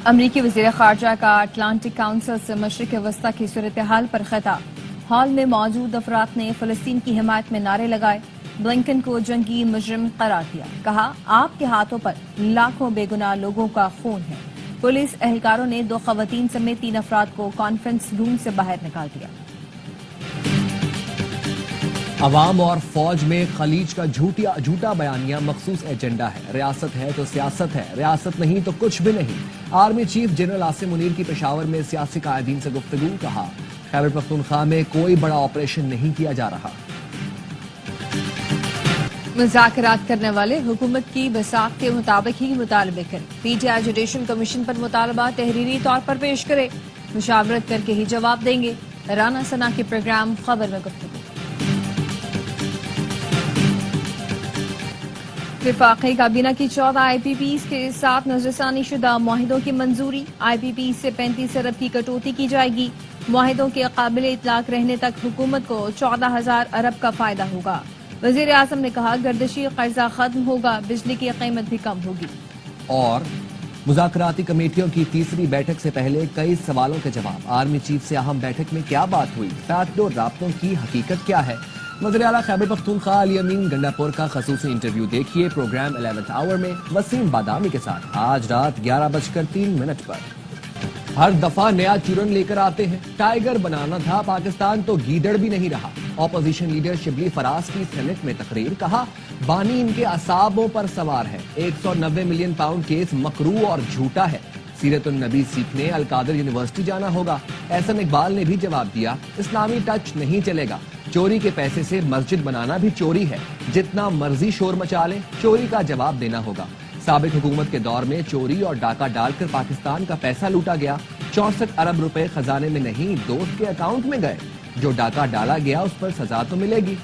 امریکی وزیر خارجہ کا اٹلانٹک کونسل سے مشرق وسطی کی صورتحال پر خطاب. ہال میں موجود افراد نے فلسطین کی حمایت میں نعرے لگائے. بلنکن کو جنگی مجرم قرار دیا. کہا آپ کے ہاتھوں پر لاکھوں بے گناہ لوگوں کا خون ہے. پولیس اہلکاروں نے 2 خواتین سمیت 3 افراد کو کانفرنس روم سے باہر نکال دیا. عوام اور فوج میں خلیج کا جھوٹا بیانیہ مخصوص ایجنڈا ہے. ریاست ہے تو سیاست ہے، ریاست نہیں تو کچھ بھی نہیں. Army chief general Asim Munir کی پشاور میں سیاسی قائدین سے گفتگو. کہا خیبر پختونخوا میں کوئی بڑا آپریشن نہیں کیا جا رہا. مذاکرات کرنے والے حکومت کی وثاقت کے مطابق ہی مطالبے کریں. P T I judicial commission پر مطالبہ تحریری طور پر پیش کرے. مشاورت کر کے ہی جواب دیں گے. رانا ثنا کے پروگرام خبر میں گفتگو. وفاقی کابینہ کی 14 آئی پی پیز کے ساتھ نظرثانی شدہ معاہدوں کی منظوری. آئی پی پیز سے 35 ارب کی کٹوتی کی جائے گی. معاہدوں کے قابل اطلاق رہنے تک حکومت کو 14,000 ارب کا فائدہ ہوگا. وزیر اعظم نے کہا گردشی قرضہ ختم ہوگا، بجلی کی قیمت بھی کم ہوگی. اور مذاکراتی کمیٹیوں کی تیسری بیٹھک سے پہلے کئی سوالوں کے جواب. آرمی چیف سے اہم بیٹھک میں کیا بات ہوئی؟ فیکٹ اور رابطوں کی حقیقت کیا ہے؟ وزیر اعلیٰ خیبر پختونخوا علی امین گنڈاپور کا خصوصی انٹرویو دیکھیے پروگرام 11th آور میں وسیم بادامی کے ساتھ آج رات 11:03 پر. ہر دفعہ نیا چورن لے کر آتے ہیں. ٹائیگر بنانا تھا پاکستان تو گیدڑ بھی نہیں رہا. اپوزیشن لیڈر شبلی فراز کی سینٹ میں تقریر. کہا بانی ان کے اعصابوں پر سوار ہے. 190 ملین پاؤنڈ کیس مکروہ اور جھوٹا ہے. سیرت النبی سیکھنے القادر یونیورسٹی جانا ہوگا. احسن اقبال نے بھی جواب دیا اسلامی ٹچ نہیں چلے گا. چوری کے پیسے سے مسجد بنانا بھی چوری ہے. جتنا مرضی شور مچا لیں چوری کا جواب دینا ہوگا. سابق حکومت کے دور میں چوری اور ڈاکہ ڈال کر پاکستان کا پیسہ لوٹا گیا. 64 ارب روپے خزانے میں نہیں دوست کے اکاؤنٹ میں گئے. جو ڈاکہ ڈالا گیا اس پر سزا تو ملے گی.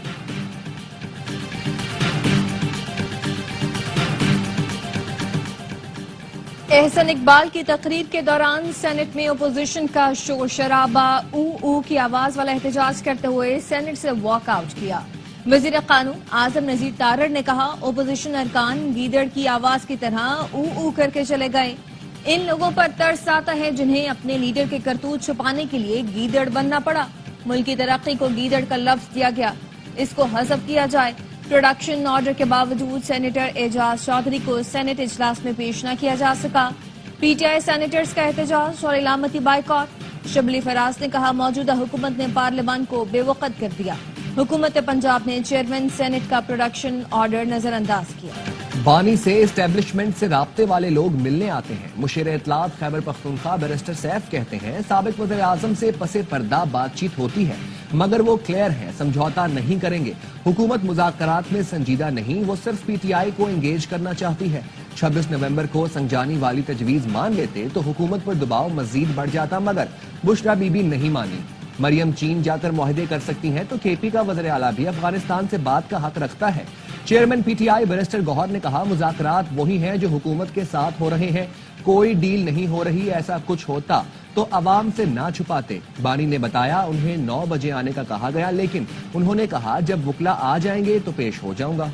احسن اقبال کی تقریر کے دوران سینٹ میں اپوزیشن کا شور شرابہ او کی آواز والا احتجاج کرتے ہوئے سینٹ سے واک آؤٹ کیا. وزیر قانون اعظم نذیر تارڑ نے کہا اپوزیشن ارکان گیدڑ کی آواز کی طرح او کر کے چلے گئے. ان لوگوں پر ترس آتا ہے جنہیں اپنے لیڈر کے کرتوت چھپانے کے لیے گیدڑ بننا پڑا. ملک کی ترقی کو گیدڑ کا لفظ دیا گیا، اس کو حذف کیا جائے. پروڈکشن آرڈر کے باوجود سینیٹر اعجاز چودھری کو سینٹ اجلاس میں پیش نہ کیا جا سکا. پی ٹی آئی سینیٹرز کا احتجاج اور علامتی بائیکاٹ. شبلی فراز نے کہا موجودہ حکومت نے پارلیمان کو بے وقت کر دیا. حکومت پنجاب نے چیئرمین سینٹ کا پروڈکشن آرڈر نظر انداز کیا. بانی سے اسٹیبلشمنٹ سے رابطے والے لوگ ملنے آتے ہیں. مشیر اطلاعات خیبر پختونخوا بیرسٹر سیف کہتے ہیں سابق وزیر اعظم سے پس پردہ بات چیت ہوتی ہے مگر وہ کلیئر ہے، سمجھوتا نہیں کریں گے. حکومت مذاکرات میں سنجیدہ نہیں، وہ صرف پی ٹی آئی کو انگیج کرنا چاہتی ہے. 26 نومبر کو سنجانی والی تجویز مان لیتے تو حکومت پر دباؤ مزید بڑھ جاتا مگر بشرا بی بی نہیں مانی. مریم چین جا کر معاہدے کر سکتی ہیں تو کے پی کا وزیر اعلیٰ بھی افغانستان سے بات کا حق رکھتا ہے. Chairman P T I barrister Gohar نے کہا مذاکرات وہی ہیں جو حکومت کے ساتھ ہو رہے ہیں. کوئی ڈیل نہیں ہو رہی، ایسا کچھ ہوتا تو عوام سے نہ چھپاتے. بانی نے بتایا انہیں 9 بجے آنے کا کہا گیا لیکن انہوں نے کہا جب وکلا آ جائیں گے تو پیش ہو جاؤں گا.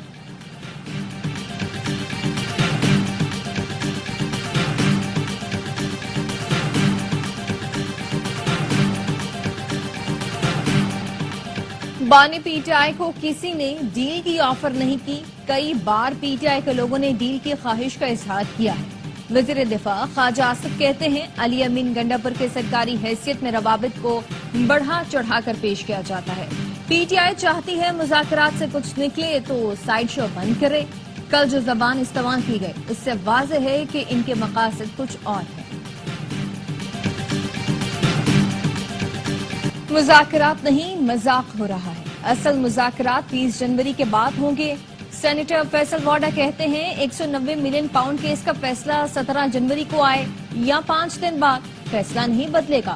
بانی پی ٹی آئی کو کسی نے ڈیل کی آفر نہیں کی. کئی بار پی ٹی آئی کے لوگوں نے ڈیل کی خواہش کا اظہار کیا ہے. وزیر دفاع خواجہ آصف کہتے ہیں علی امین گنڈاپور کے سرکاری حیثیت میں روابط کو بڑھا چڑھا کر پیش کیا جاتا ہے. پی ٹی آئی چاہتی ہے مذاکرات سے کچھ نکلے تو سائیڈ شو بند کرے. کل جو زبان استعمال کی گئی اس سے واضح ہے کہ ان کے مقاصد کچھ اور ہیں. مذاکرات نہیں مذاق ہو رہا ہے. اصل مذاکرات 30 جنوری کے بعد ہوں گے. سینیٹر فیصل واڈا کہتے ہیں 190 ملین پاؤنڈ کیس کا فیصلہ 17 جنوری کو آئے یا 5 دن بعد فیصلہ نہیں بدلے گا.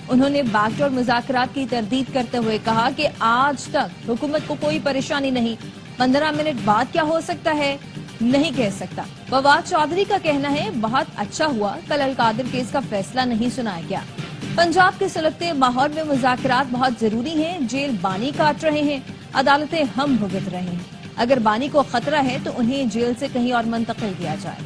انہوں نے بیک ڈور مذاکرات کی تردید کرتے ہوئے کہا کہ آج تک حکومت کو کوئی پریشانی نہیں. 15 منٹ بعد کیا ہو سکتا ہے نہیں کہہ سکتا. فواد چودھری کا کہنا ہے بہت اچھا ہوا کل القادر کیس کا فیصلہ نہیں سنایا گیا. پنجاب کے سلگتے ماحول میں مذاکرات بہت ضروری ہیں. جیل بانی کاٹ رہے ہیں، عدالتیں ہم بھگت رہے ہیں. اگر بانی کو خطرہ ہے تو انہیں جیل سے کہیں اور منتقل کیا جائے.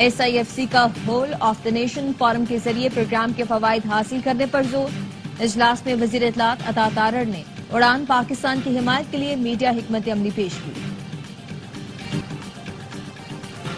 SIFC کا whole of the nation forum کے ذریعے پروگرام کے فوائد حاصل کرنے پر زور۔ اجلاس میں وزیر اطلاعات عطا تارڑ نے اڑان پاکستان کی حمایت کے لیے میڈیا حکمت عملی پیش کی۔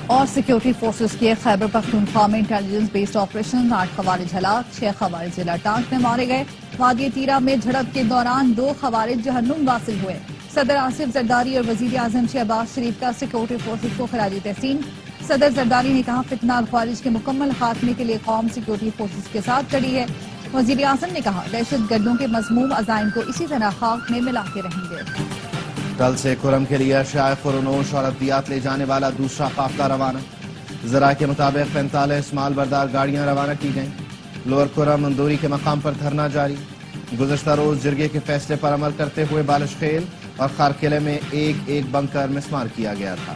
اور سیکیورٹی فورسز کے خیبر پختونخوا میں انٹیلیجنس بیسڈ آپریشن 8 خوارج ہلاک، 6 خوارج ضلع ٹانک میں مارے گئے۔ وادی تیرا میں جھڑپ کے دوران 2 خوارج جہنم واصل ہوئے۔ صدر آصف زرداری اور وزیر اعظم شہباز شریف کا سیکیورٹی فورسز کو خراج تحسین۔ صدر زرداری نے کہا فتنہ خوارج کے مکمل خاتمے کے لیے قوم سیکیورٹی فورسز کے ساتھ کھڑی ہے۔ وزیر اعظم نے کہا دہشت گردوں کے مذموم عزائم کو اسی طرح خاک میں ملاتے رہیں گے۔ کل سے کرم کے لیے اشیاء فرونوش اور ادویات لے جانے والا دوسرا قافلہ روانہ۔ ذرائع کے مطابق 45 مال بردار گاڑیاں روانہ کی گئیں۔ لوور کرم اندوری کے مقام پر دھرنا جاری۔ گزشتہ روز جرگے کے فیصلے پر عمل کرتے ہوئے بالش خیل اور خارقلعہ میں ایک بنکر مسمار کیا گیا تھا۔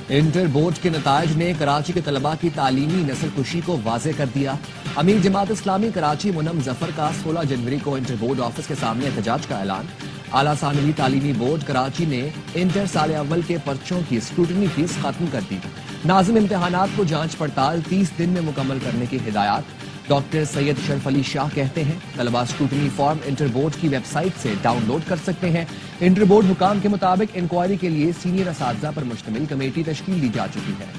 انٹر بورڈ کے نتائج نے کراچی کے طلباء کی تعلیمی نسل کشی کو واضح کر دیا۔ امیر جماعت اسلامی کراچی منم ظفر کا 16 جنوری کو انٹر بورڈ آفس کے سامنے احتجاج کا اعلان۔ اعلیٰ ثانوی تعلیمی بورڈ کراچی نے انٹر سال اول کے پرچوں کی اسکروٹنی فیس ختم کر دی۔ ناظم امتحانات کو جانچ پڑتال 30 دن میں مکمل کرنے کی ہدایات۔ ڈاکٹر سید شرف علی شاہ کہتے ہیں طلباء اسکروٹنی فارم انٹر بورڈ کی ویب سائٹ سے ڈاؤن لوڈ کر سکتے ہیں۔ انٹر بورڈ حکام کے مطابق انکوائری کے لیے سینئر اساتذہ پر مشتمل کمیٹی تشکیل دی جا چکی ہے۔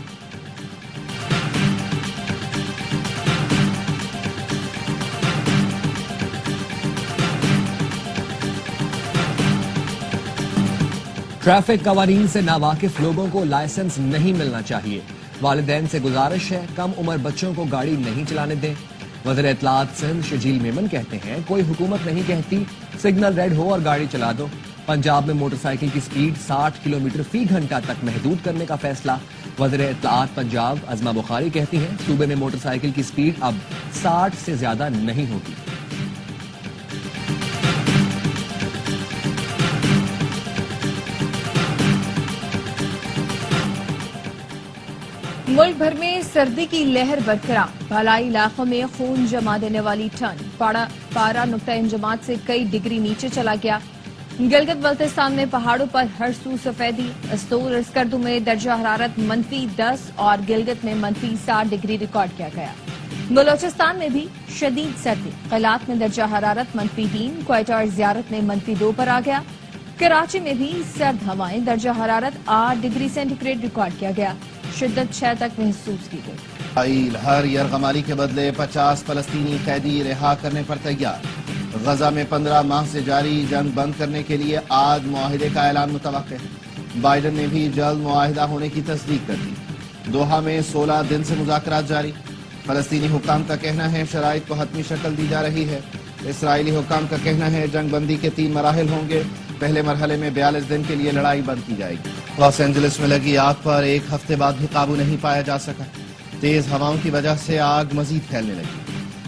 ٹریفک قوانین سے ناواقف لوگوں کو لائسنس نہیں ملنا چاہیے۔ والدین سے گزارش ہے کم عمر بچوں کو گاڑی نہیں چلانے دیں۔ وزیر اطلاعات سندھ شجیل میمن کہتے ہیں کوئی حکومت نہیں کہتی سگنل ریڈ ہو اور گاڑی چلا دو۔ پنجاب میں موٹر سائیکل کی سپیڈ 60 کلومیٹر فی گھنٹہ تک محدود کرنے کا فیصلہ۔ وزیر اطلاعات پنجاب عظمہ بخاری کہتی ہیں صوبے میں موٹر سائیکل کی سپیڈ اب 60 سے زیادہ نہیں ہوگی۔ ملک بھر میں سردی کی لہر برقرار، بالائی علاقوں میں خون جما دینے والی ٹھنڈ، پارا نقطہ انجماد سے کئی ڈگری نیچے چلا گیا۔ گلگت بلتستان میں پہاڑوں پر ہر سو سفیدی، استور اور اسکردو میں درجہ حرارت -10 اور گلگت میں -7 ڈگری ریکارڈ کیا گیا۔ بلوچستان میں بھی شدید سردی، قلات میں درجہ حرارت -3، کوئٹہ اور زیارت میں -2 پر آ گیا۔ کراچی میں بھی سرد ہوائیں، درجہ حرارت 8 ڈگری سینٹی گریڈ ریکارڈ کیا گیا، شدت 6 تک محسوس کی گئی۔ اسرائیل ہر یرغمالی کے بدلے 50 فلسطینی قیدی رہا کرنے پر تیار۔ غزہ میں 15 ماہ سے جاری جنگ بند کرنے کے لیے آج معاہدے کا اعلان متوقع ہے۔ بائیڈن نے بھی جلد معاہدہ ہونے کی تصدیق کر دی۔ دوحہ میں 16 دن سے مذاکرات جاری۔ فلسطینی حکام کا کہنا ہے شرائط کو حتمی شکل دی جا رہی ہے۔ اسرائیلی حکام کا کہنا ہے جنگ بندی کے 3 مراحل ہوں گے۔ پہلے مرحلے میں 42 دن کے لیے لڑائی بند کی جائے گی۔ لاس اینجلس میں لگی آگ پر 1 ہفتے بعد بھی قابو نہیں پایا جا سکا۔ تیز ہواؤں کی وجہ سے آگ مزید پھیلنے لگی۔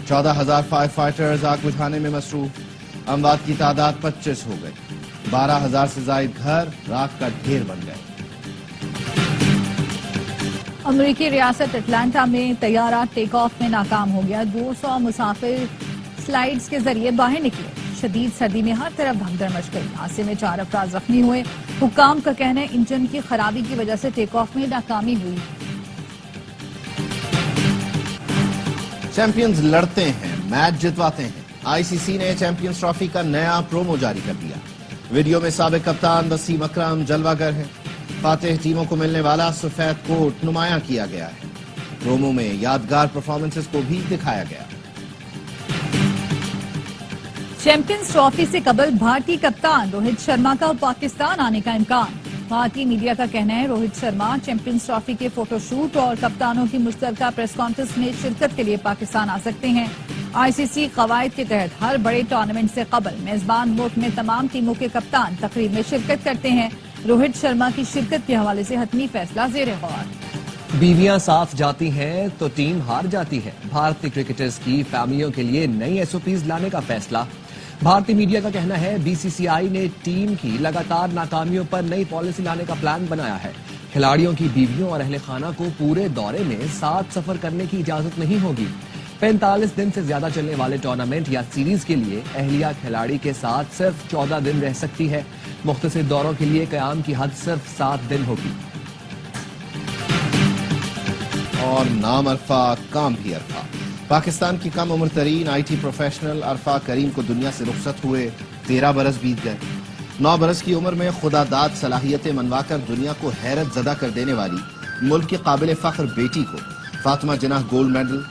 14,000 فائر فائٹرز آگ بجھانے میں مصروف۔ اموات کی تعداد 25 ہو گئی۔ 12,000 سے زائد گھر راکھ کا ڈھیر بن گئے۔ امریکی ریاست اٹلانٹا میں طیارہ ٹیک آف میں ناکام ہو گیا۔ 200 مسافر سلائیڈز کے ذریعے باہر نکلے۔ شدید سردی میں ہر طرف بھگدڑ مچ گئی۔ حادثے میں 4 افراد زخمی ہوئے۔ حکام کا کہنا ہے انجن کی خرابی کی وجہ سے ٹیک آف میں ناکامی ہوئی۔ چیمپئنز لڑتے ہیں، میچ جتواتے ہیں۔ ICC نے چیمپئنز ٹرافی کا نیا پرومو جاری کر دیا۔ ویڈیو میں سابق کپتان وسیم اکرم جلوہ گر ہے۔ فاتح ٹیموں کو ملنے والا سفید کوٹ نمایاں کیا گیا ہے۔ پرومو میں یادگار پرفارمنسز کو بھی دکھایا گیا۔ چیمپئنز ٹرافی سے قبل بھارتی کپتان روہت شرما کا پاکستان آنے کا امکان۔ بھارتی میڈیا کا کہنا ہے روہت شرما چیمپئنز ٹرافی کے فوٹو شوٹ اور کپتانوں کی مشترکہ پریس کانفرنس میں شرکت کے لیے پاکستان آ سکتے ہیں۔ ICC قواعد کے تحت ہر بڑے ٹورنامنٹ سے قبل میزبان ملک میں تمام ٹیموں کے کپتان تقریب میں شرکت کرتے ہیں۔ روہت شرما کی شرکت کے حوالے سے حتمی فیصلہ زیر غور۔ بیویاں ساتھ جاتی ہیں تو ٹیم ہار جاتی ہے۔ بھارتی کرکٹرز کی فیملیوں کے لیے نئی SOPs لانے کا فیصلہ۔ بھارتی میڈیا کا کہنا ہے BCCI نے ٹیم کی لگاتار ناکامیوں پر نئی پالیسی لانے کا پلان بنایا ہے۔ کھلاڑیوں کی بیویوں اور اہل خانہ کو پورے دورے میں ساتھ سفر کرنے کی اجازت نہیں ہوگی۔ 45 دن سے زیادہ چلنے والے ٹورنامنٹ یا سیریز کے لیے اہلیہ کھلاڑی کے ساتھ صرف 14 دن رہ سکتی ہے۔ مختصر دوروں کے لیے قیام کی حد صرف 7 دن ہوگی۔ اور نام عرفہ کام بھی عرفہ۔ پاکستان کی کم عمر ترین آئی ٹی پروفیشنل عرفہ کریم کو دنیا سے رخصت ہوئے 13 برس بیت گئے۔ 9 برس کی عمر میں خدا داد صلاحیتیں منوا کر دنیا کو حیرت زدہ کر دینے والی ملک کی قابل فخر بیٹی کو فاطمہ جناح گولڈ میڈل،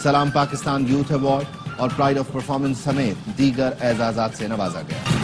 سلام پاکستان یوتھ ایوارڈ اور پرائڈ آف پرفارمنس سمیت دیگر اعزازات سے نوازا گیا۔